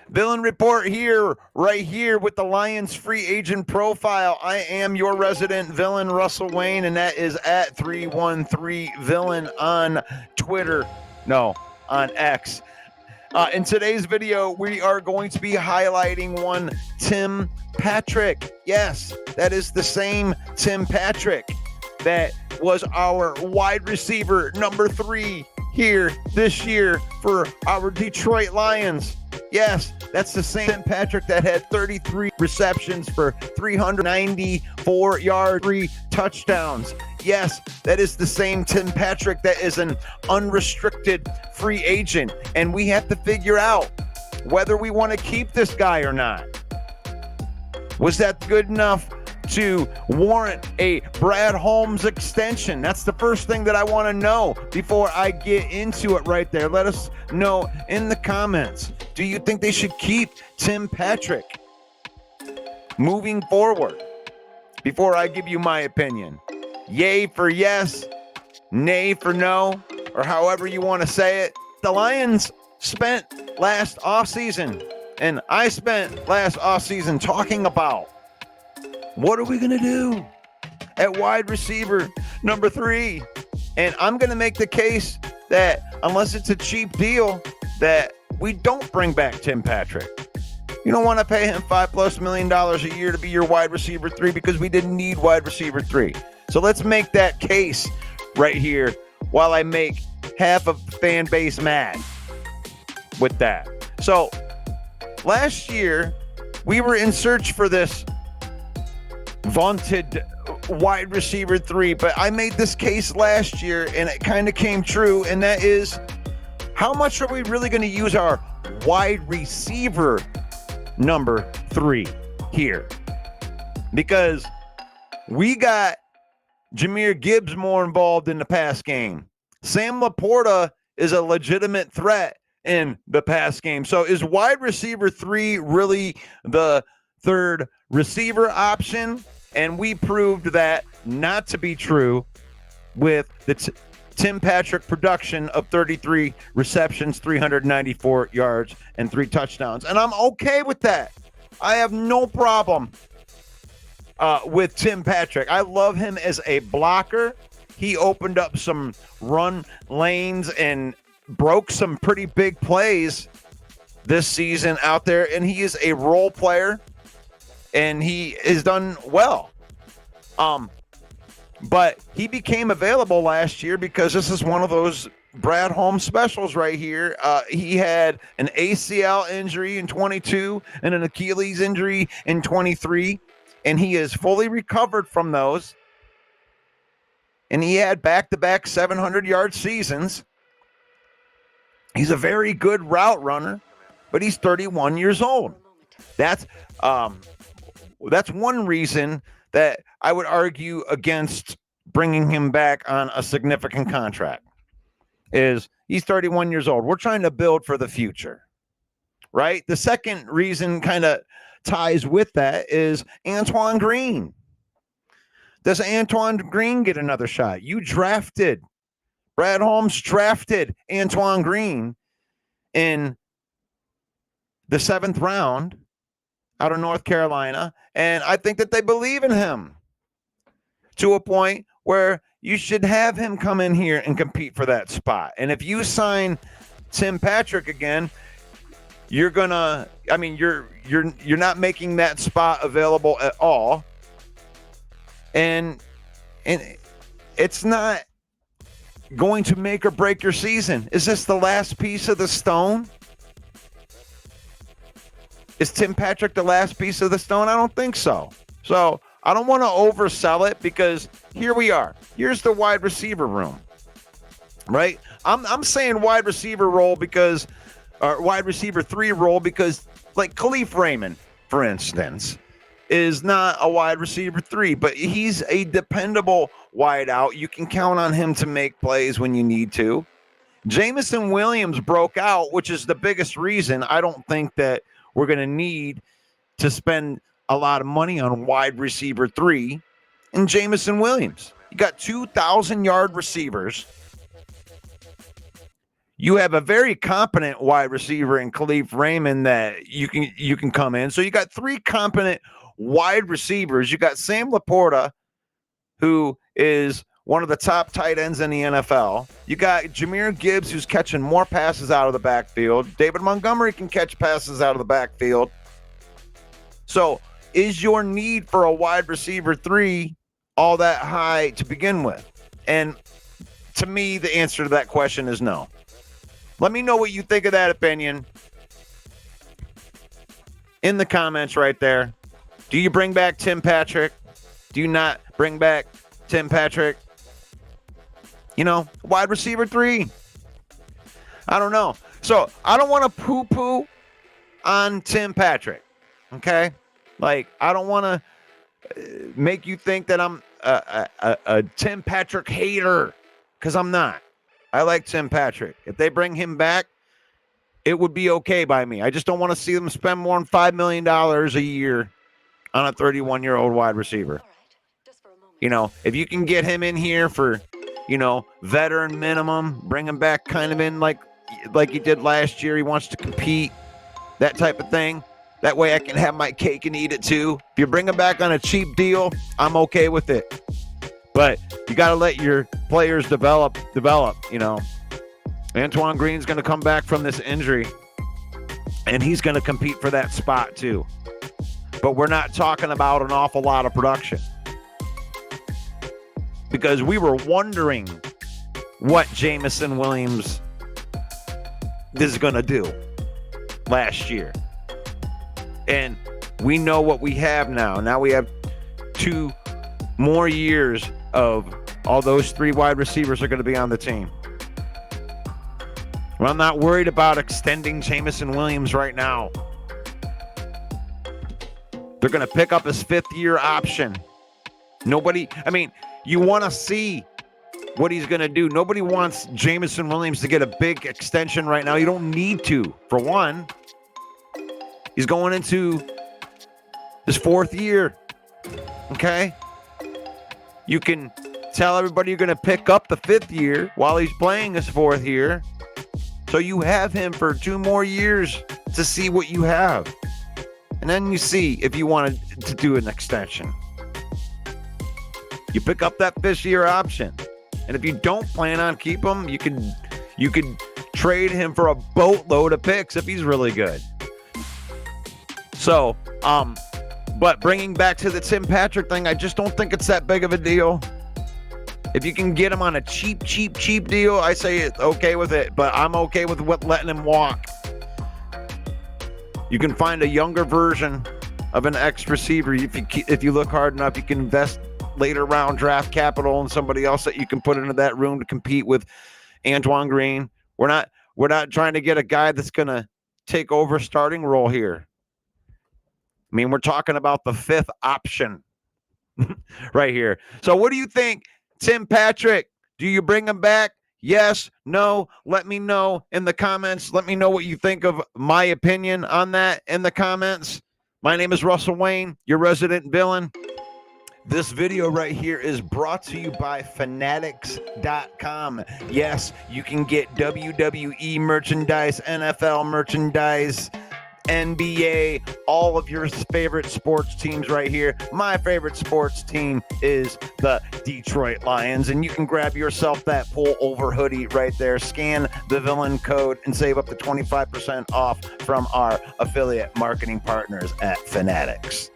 Villain Report here, right here with the Lions free agent profile. I am your resident villain, Russell Wayne, and that is at 313 Villain on Twitter. No, on X. In today's video, we are going to be highlighting one Tim Patrick. Yes, that is the same Tim Patrick that was our wide receiver number 3 here this year for our Detroit Lions. Yes, that's the same Tim Patrick that had 33 receptions for 394 yards, 3 touchdowns. Yes, that is the same Tim Patrick that is an unrestricted free agent. And we have to figure out whether we want to keep this guy or not. Was that good enough to warrant a Brad Holmes extension? That's the first thing that I want to know before I get into it right there. Let us know in the comments. Do you think they should keep Tim Patrick moving forward? Before I give you my opinion. Yay for yes, nay for no, or however you want to say it. The Lions spent last offseason, and I spent last offseason talking about what are we going to do at wide receiver number 3? And I'm going to make the case that unless it's a cheap deal, that we don't bring back Tim Patrick. You don't want to pay him $5+ million a year to be your wide receiver 3 because we didn't need wide receiver 3. So let's make that case right here while I make half of the fan base mad with that. So last year, we were in search for this vaunted wide receiver 3, but I made this case last year and it kind of came true, and that is, how much are we really going to use our wide receiver number 3 here? Because we got Jahmyr Gibbs more involved in the pass game. Sam Laporta is a legitimate threat in the pass game. So is wide receiver 3 really the third receiver option? And we proved that not to be true with the Tim Patrick production of 33 receptions, 394 yards, and 3 touchdowns. And I'm okay with that. I have no problem with Tim Patrick. I love him as a blocker. He opened up some run lanes and broke some pretty big plays this season out there. And he is a role player, and he has done well. But he became available last year because this is one of those Brad Holmes specials right here. He had an ACL injury in 22 and an Achilles injury in 23, and he is fully recovered from those. And he had back-to-back 700-yard seasons. He's a very good route runner, but he's 31 years old. That's one reason that I would argue against bringing him back on a significant contract. Is he's 31 years old. We're trying to build for the future, right? The second reason kind of ties with that is Antoine Green. Does Antoine Green get another shot? Brad Holmes drafted Antoine Green in the 7th round out of North Carolina, and I think that they believe in him to a point where you should have him come in here and compete for that spot. And if you sign Tim Patrick again, you're not making that spot available at all. And it's not going to make or break your season. Is this the last piece of the stone? Is Tim Patrick the last piece of the stone? I don't think so. So I don't want to oversell it because here we are. Here's the wide receiver room, right? I'm saying wide receiver role because, or wide receiver 3 role because, like Khalif Raymond, for instance, is not a wide receiver 3, but he's a dependable wide out. You can count on him to make plays when you need to. Jameson Williams broke out, which is the biggest reason I don't think that we're going to need to spend a lot of money on wide receiver 3 and Jameson Williams. You got 2,000-yard receivers. You have a very competent wide receiver in Khalif Raymond that you can come in. So you got three competent wide receivers. You got Sam Laporta, who is one of the top tight ends in the NFL. You got Jahmyr Gibbs, who's catching more passes out of the backfield. David Montgomery can catch passes out of the backfield. So is your need for a wide receiver 3 all that high to begin with? And to me, the answer to that question is no. Let me know what you think of that opinion in the comments right there. Do you bring back Tim Patrick? Do you not bring back Tim Patrick? You know, wide receiver 3. I don't know. So I don't want to poo-poo on Tim Patrick. Okay? Like, I don't want to make you think that I'm a Tim Patrick hater, because I'm not. I like Tim Patrick. If they bring him back, it would be okay by me. I just don't want to see them spend more than $5 million a year on a 31-year-old wide receiver. You know, if you can get him in here for, you know, veteran minimum, bring him back kind of in like he did last year. He wants to compete, that type of thing. That way I can have my cake and eat it too. If you bring him back on a cheap deal, I'm okay with it. But you got to let your players develop, you know. Antoine Green's going to come back from this injury, and he's going to compete for that spot too. But we're not talking about an awful lot of production, because we were wondering what Jameson Williams is going to do last year. And we know what we have now. Now we have 2 more years of all those 3 wide receivers are going to be on the team. Well, I'm not worried about extending Jameson Williams right now. They're going to pick up his 5th-year option. You want to see what he's going to do. Nobody wants Jameson Williams to get a big extension right now. You don't need to, for one. He's going into his 4th year. Okay? You can tell everybody you're going to pick up the 5th year while he's playing his 4th year. So you have him for 2 more years to see what you have. And then you see if you wanted to do an extension. You pick up that 5th-year option. And if you don't plan on keeping him, you could trade him for a boatload of picks if he's really good. So, but bringing back to the Tim Patrick thing, I just don't think it's that big of a deal. If you can get him on a cheap deal, I say it's okay with it, but I'm okay with letting him walk. You can find a younger version of an ex-receiver. If you look hard enough, you can invest later round draft capital and somebody else that you can put into that room to compete with Antoine Green. We're not trying to get a guy that's going to take over starting role here. I mean, we're talking about the 5th option right here. So what do you think, Tim Patrick? Do you bring him back? Yes, no? Let me know in the comments. Let me know what you think of my opinion on that in the comments. My name is Russell Wayne, your resident villain. This video right here is brought to you by Fanatics.com. Yes, you can get WWE merchandise, NFL merchandise, NBA, all of your favorite sports teams right here. My favorite sports team is the Detroit Lions, and you can grab yourself that pullover hoodie right there. Scan the villain code and save up to 25% off from our affiliate marketing partners at Fanatics.